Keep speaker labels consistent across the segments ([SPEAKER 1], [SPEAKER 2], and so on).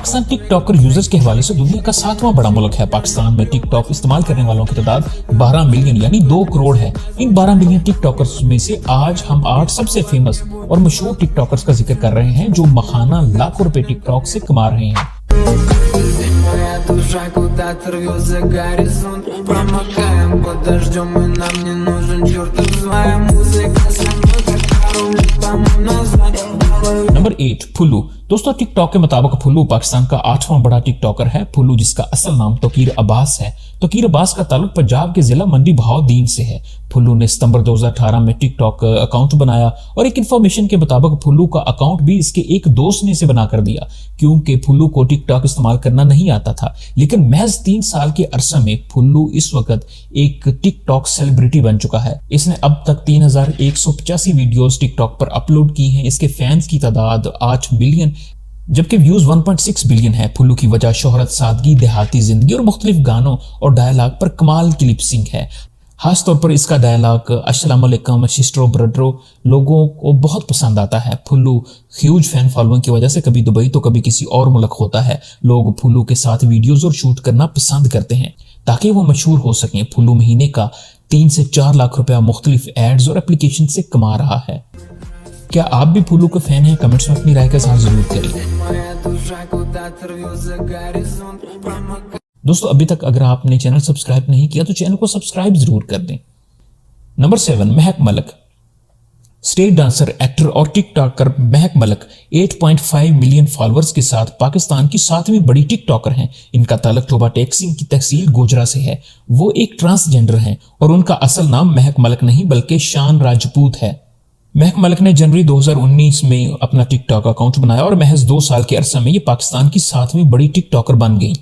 [SPEAKER 1] पाकिस्तान टिक talker users के हवाले से दुनिया का 7वां बड़ा मुल्क है। पाकिस्तान में टिक टॉक इस्तेमाल करने वालों की तादाद 12 मिलियन यानी 2 करोड़ है। इन 12 मिलियन टिक टॉकर्स में से आज हम 8 सबसे फेमस और मशहूर टिक टॉकर्स का जिक्र कर रहे हैं जो माहाना लाखों रुपए टिक टॉक से कमा रहे हैं। नंबर 8 फुल्लू। दोस्तों टिकटॉक के मुताबिक फुल्लू पाकिस्तान का 8वां बड़ा टिकटॉकर है। फुल्लू जिसका असल नाम तोकीर अब्बास है। तोकीर अब्बास का ताल्लुक पंजाब के जिला मंडी बहाउद्दीन से है। फुल्लू ने सितंबर 2018 में टिकटॉक अकाउंट बनाया और एक इन्फॉर्मेशन के मुताबिक फुल्लू का अकाउंट भी इसके एक दोस्त ने इसे बना कर दिया क्योंकि फुल्लू को टिकटॉक इस्तेमाल करना नहीं आता था। लेकिन महज 3 साल के अरसे में फुल्लू इस वक्त एक टिकटॉक सेलिब्रिटी बन चुका है। इसने अब तक 3185 वीडियोस टिकटॉक पर अपलोड की हैं। इसके फैंस की तादाद 8 मिलियन जबकि व्यूज 1.6 बिलियन है। फुल्लू की वजह शोहरत, सादगी, देहाती जिंदगी और मुख्तलिफ गानों और डायलॉग पर कमाल की लिपसिंग है। खास तौर पर इसका डायलॉग अस्सलाम वालेकुम सिस्टरो ब्रदरो लोगों को बहुत पसंद आता है। फुल्लू ह्यूज फैन फॉलोइंग की वजह से कभी दुबई तो कभी किसी और मुल्क होता है। लोग फुल्लू के साथ वीडियोस और शूट करना पसंद करते हैं ताकि वो मशहूर हो सकें। फुल्लू महीने का 3 से 4 लाख रुपया मुख्तलिफ एड्स और एप्लीकेशन से कमा रहा है। क्या आप भी फुल्लू के फैन हैं? कमेंट्स में अपनी राय के साथ जरूर करें। दोस्तों अभी तक अगर आपने चैनल सब्सक्राइब नहीं किया तो चैनल को सब्सक्राइब जरूर कर दें। नंबर 7 महक मलिक। स्टेट डांसर, एक्टर और टिकटॉकर महक मलिक 8.5 मिलियन फॉलोअर्स के साथ पाकिस्तान की 7वीं बड़ी टिकटॉकर हैं। इनका ताल्लुक टोबा टेक्सिंग की तहसील गोजरा से है। वो एक ट्रांसजेंडर हैं और उनका असल नाम महक मलिक नहीं बल्कि शान राजपूत है। महक मलिक ने जनवरी 2019 में अपना टिकटॉक अकाउंट बनाया और महज 2 साल के अरसे में ये पाकिस्तान की 7वीं बड़ी टिकटॉकर बन गई।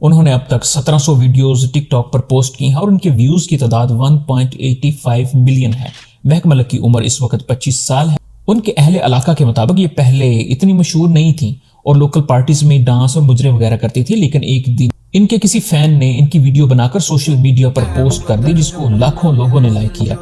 [SPEAKER 1] उन्होंने अब तक 1700 वीडियोस टिकटॉक पर पोस्ट की हैं और उनके व्यूज की तादाद 1.85 मिलियन है। महक मलिक की उम्र इस वक्त 25 साल है। उनके अहले इलाका के मुताबिक ये पहले इतनी मशहूर नहीं थी और लोकल पार्टीज में डांस और मुजरे वगैरह करती थी, लेकिन एक दिन इनके किसी फैन ने इनकी वीडियो बनाकर सोशल मीडिया पर पोस्ट कर दी जिसको लाखों लोगों ने लाइक किया।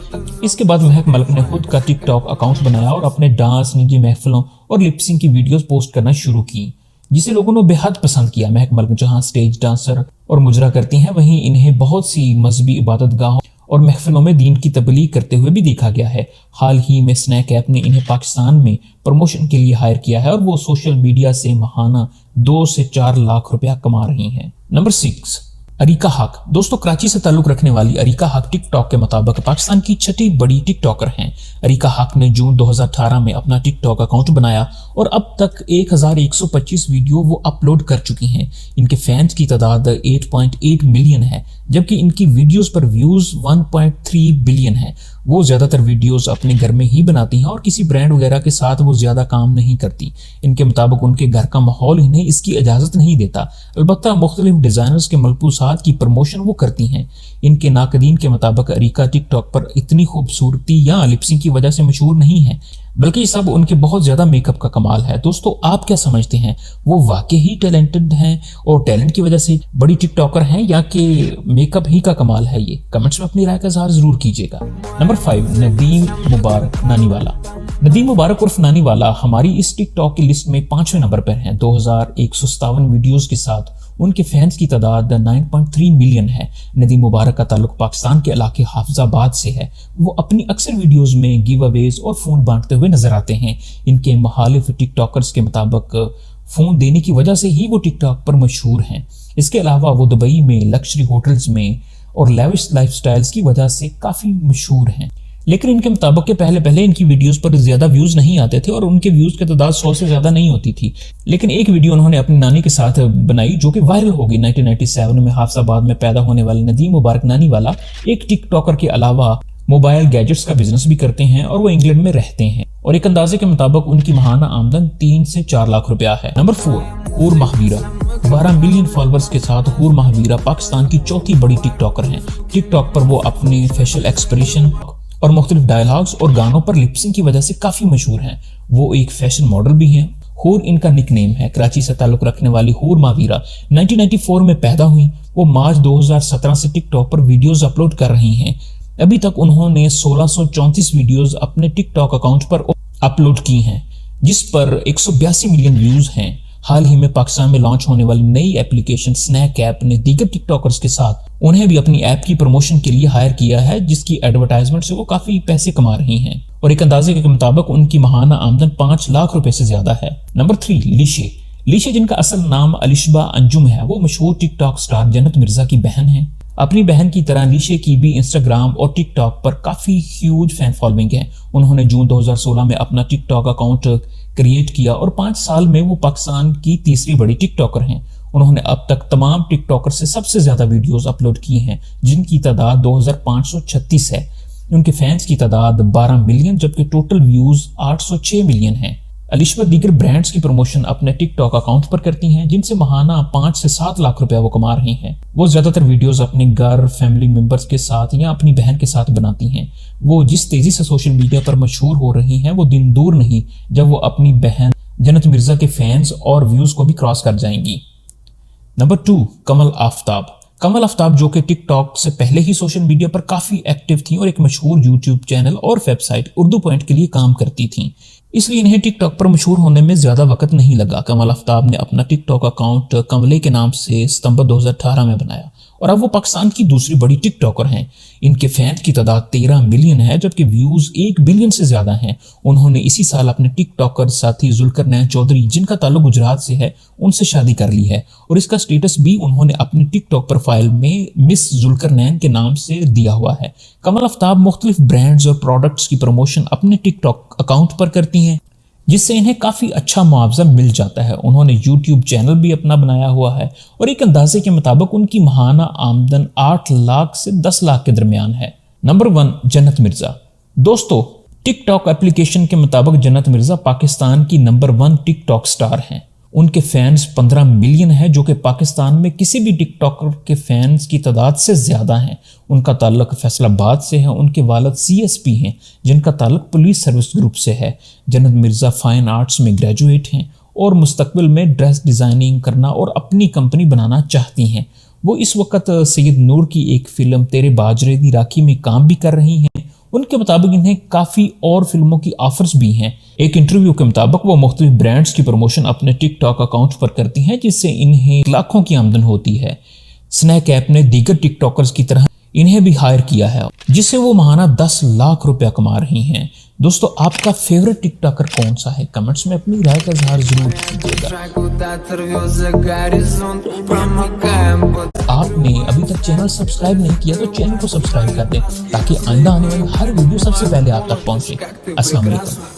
[SPEAKER 1] इसके बाद महक मलिक ने खुद का टिकटॉक अकाउंट बनाया और अपने डांस, निजी महफिलों और लिपसिंग की वीडियोस पोस्ट करना शुरू की जिसे लोगों ने बेहद पसंद किया। महक मलिक जहां स्टेज डांसर और मुजरा करती हैं वहीं इन्हें बहुत सी मजहबी इबादतगाहों और महफिलों में दीन की तबलीग करते हुए भी देखा गया है। हाल ही में स्नैक ऐप ने इन्हें पाकिस्तान में प्रमोशन के लिए हायर किया है और वो सोशल मीडिया से माहाना 2 से 4 लाख रुपया कमा रही हैं। नंबर 6 अरीका हक। दोस्तों कराची से ताल्लुक रखने वाली अरीका हक टिकटॉक के मुताबिक पाकिस्तान की 6ठी बड़ी टिकटॉकर हैं। अरीका हक ने जून 2018 में अपना टिकटॉक अकाउंट बनाया और अब तक 1125 वीडियो वो अपलोड कर चुकी हैं। इनके फैंस की तादाद 8.8 मिलियन है जबकि इनकी वीडियोस पर व्यूज 1.3 बिलियन है। वो ज्यादातर वीडियोस अपने घर में ही बनाती हैं और किसी ब्रांड वगैरह के साथ वो ज्यादा काम नहीं करती। इनके मुताबिक उनके घर का माहौल इन्हें इसकी इजाजत नहीं देता। अलबत्ता मुख्तलिफ डिजाइनर्स के मलबूसात की प्रमोशन वो करती हैं। इनके नाकदीन के मुताबिक अरीका टिकटॉक पर इतनी खूबसूरती या लिपसिंग की वजह से मशहूर नहीं है बल्कि सब उनके बहुत ज्यादा मेकअप का कमाल है। दोस्तों आप क्या समझते हैं, वो वाकई ही टैलेंटेड हैं और टैलेंट की वजह से बड़ी टिकटॉकर हैं या कि मेकअप ही का कमाल है? ये कमेंट्स में अपनी राय का इज़हार जरूर कीजिएगा। नंबर 5 नदीम मुबारक नानीवाला। नदीम मुबारक उर्फ नानीवाला हमारी इस टिकटॉक की लिस्ट में 5वें नंबर पर हैं। 2157 वीडियोस के साथ उनके फैंस की तादाद 9.3 मिलियन है। नदीम मुबारक का ताल्लुक पाकिस्तान के इलाके हाफिजाबाद से है। वो अपनी अक्सर वीडियोस में गिव अवेज और फोन बांटते हुए नजर आते हैं। इनके मुखालिफ टिकटॉकर्स के मुताबिक फोन देने की वजह से ही वो टिकटॉक पर मशहूर हैं। इसके अलावा वो दुबई में लग्जरी होटल्स में और लेविश लाइफस्टाइल्स की वजह से काफी मशहूर हैं। लेकिन इनके मुताबिक के पहले इनकी वीडियोस पर ज्यादा व्यूज नहीं आते थे और उनके व्यूज की तादाद 100 से ज्यादा नहीं होती थी। लेकिन एक वीडियो उन्होंने अपनी नानी के साथ बनाई जो कि वायरल हो गई। 1997 में हाफिजाबाद में पैदा होने वाले नदीम मुबारक नानीवाला एक टिकटॉकर के अलावा मोबाइल गैजेट्स का बिजनेस भी करते हैं और वो इंग्लैंड में रहते हैं और एक अंदाजे के मुताबिक उनकी माहाना आमदन 3 से 4 लाख रुपया है। नंबर 4 हूर महावीरा। 12 मिलियन फॉलोअर्स के साथ हूर महावीरा पाकिस्तान की 4थी बड़ी टिकटॉकर हैं। टिकटॉक पर वो अपने फेशियल एक्सप्रेशन और मुख्तलिफ डायलॉग्स और गानों पर लिपसिंग की वजह से काफी मशहूर हैं। वो एक फैशन मॉडल भी हैं। हूर इनका निकनेम है। कराची से ताल्लुक रखने वाली हूर महावीरा 1994 में पैदा हुई। वो मार्च 2017 से टिकटॉक पर वीडियोस अपलोड कर रही हैं। अभी तक उन्होंने 1634 वीडियोस अपने टिकटॉक अकाउंट पर अपलोड की हैं जिस पर 182 मिलियन व्यूज हैं। حال ہی میں پاکستان میں لانچ ہونے والی نئی ایپلیکیشن سنیک ایپ نے دیگر ٹک ٹاکرز کے ساتھ انہیں بھی اپنی ایپ کی پروموشن کے لیے ہائر کیا ہے، جس کی ایڈورٹائزمنٹ سے وہ کافی پیسے کما رہی ہیں اور ایک اندازے کے مطابق ان کی ماہانہ آمدن 5 لاکھ روپے سے زیادہ ہے۔ نمبر 3 لیشے جن کا اصل نام الشبہ انجم ہے، وہ مشہور ٹک ٹاک سٹار جنت مرزا کی بہن ہیں۔ اپنی بہن کی طرح لیشے کی بھی انسٹاگرام اور ٹک ٹاک پر کافی ہیوج فین فالوئنگ ہے۔ انہوں نے جون 2016 میں اپنا ٹک ٹاک اکاؤنٹ کریٹ کیا اور 5 سال میں وہ پاکستان کی تیسری بڑی ٹک ٹاکر ہیں۔ انہوں نے اب تک تمام ٹک ٹاکر سے سب سے زیادہ ویڈیوز اپلوڈ کی ہیں، جن کی تعداد 2536 ہے۔ ان کے فینس کی تعداد 12 ملین جبکہ ٹوٹل ویوز 806 ملین ہیں۔ الشبہ دیگر برانڈز کی پروموشن اپنے ٹک ٹاک اکاؤنٹ پر کرتی ہیں، جن سے ماہانہ 5 سے 7 لاکھ روپے وہ کما رہی ہیں۔ وہ زیادہ تر ویڈیوز اپنے گھر، فیملی ممبرز کے ساتھ یا اپنی بہن کے ساتھ بناتی ہیں۔ وہ جس تیزی سے سوشل میڈیا پر مشہور ہو رہی ہیں، وہ دن دور نہیں جب وہ اپنی بہن جنت مرزا کے فینز اور ویوز کو بھی کراس کر جائیں گی۔ نمبر 2 کمل آفتاب جو کہ ٹک ٹاک سے پہلے ہی سوشل میڈیا پر کافی ایکٹیو تھیں اور ایک مشہور یوٹیوب چینل اور ویب سائٹ اردو پوائنٹ کے لیے کام کرتی تھیں، اس لیے انہیں ٹک ٹاک پر مشہور ہونے میں زیادہ وقت نہیں لگا۔ کمل آفتاب نے اپنا ٹک ٹاک اکاؤنٹ کملے کے نام سے ستمبر 2018 میں بنایا اور اب وہ پاکستان کی دوسری بڑی ٹک ٹاکر ہیں۔ ان کے فینس کی تعداد 13 ملین ہے جبکہ ویوز 1 بلین سے زیادہ ہیں۔ انہوں نے اسی سال اپنے ٹک ٹاکر ساتھی ذوالقرنین چودھری جن کا تعلق گجرات سے ہے ان سے شادی کر لی ہے اور اس کا سٹیٹس بھی انہوں نے اپنی ٹک ٹاک پروفائل میں مس ذوالقرنین کے نام سے دیا ہوا ہے۔ کمل آفتاب مختلف برانڈز اور پروڈکٹس کی پروموشن اپنے ٹک ٹاک اکاؤنٹ پر کرتی ہیں، جس سے انہیں کافی اچھا معاوضہ مل جاتا ہے۔ انہوں نے یوٹیوب چینل بھی اپنا بنایا ہوا ہے اور ایک اندازے کے مطابق ان کی ماہانہ آمدن 8 لاکھ سے 10 لاکھ کے درمیان ہے۔ نمبر 1 جنت مرزا۔ دوستو، ٹک ٹاک اپلیکیشن کے مطابق جنت مرزا پاکستان کی نمبر 1 ٹک ٹاک سٹار ہیں۔ ان کے فینس 15 ملین ہیں جو کہ پاکستان میں کسی بھی ٹک ٹاکر کے فینس کی تعداد سے زیادہ ہیں۔ ان کا تعلق فیصل آباد سے ہے۔ ان کے والد CSP ہیں جن کا تعلق پولیس سروس گروپ سے ہے۔ جنت مرزا فائن آرٹس میں گریجویٹ ہیں اور مستقبل میں ڈریس ڈیزائننگ کرنا اور اپنی کمپنی بنانا چاہتی ہیں۔ وہ اس وقت سید نور کی ایک فلم تیرے باجرے دی راکھی میں کام بھی کر رہی ہیں۔ ان کے مطابق انہیں کافی اور فلموں کی آفرز بھی ہیں۔ ایک انٹرویو کے مطابق وہ مختلف برانڈز کی پروموشن اپنے ٹک ٹاک اکاؤنٹ پر کرتی ہیں، جس سے انہیں لاکھوں کی آمدن ہوتی ہے۔ سنیک ایپ نے دیگر ٹک ٹاکرز کی طرح انہیں بھی ہائر کیا ہے، جس سے وہ ماہانہ 10 لاکھ روپیہ کما رہی ہیں۔ دوستو، آپ کا فیورٹ ٹک ٹاکر کون سا ہے؟ کمنٹس میں اپنی رائے کا اظہار ضرور کیجیے گا۔ آپ نے ابھی تک چینل سبسکرائب نہیں کیا تو چینل کو سبسکرائب کر دیں تاکہ آئندہ آنے والی ہر ویڈیو سب سے پہلے آپ تک پہنچے۔ السلام علیکم۔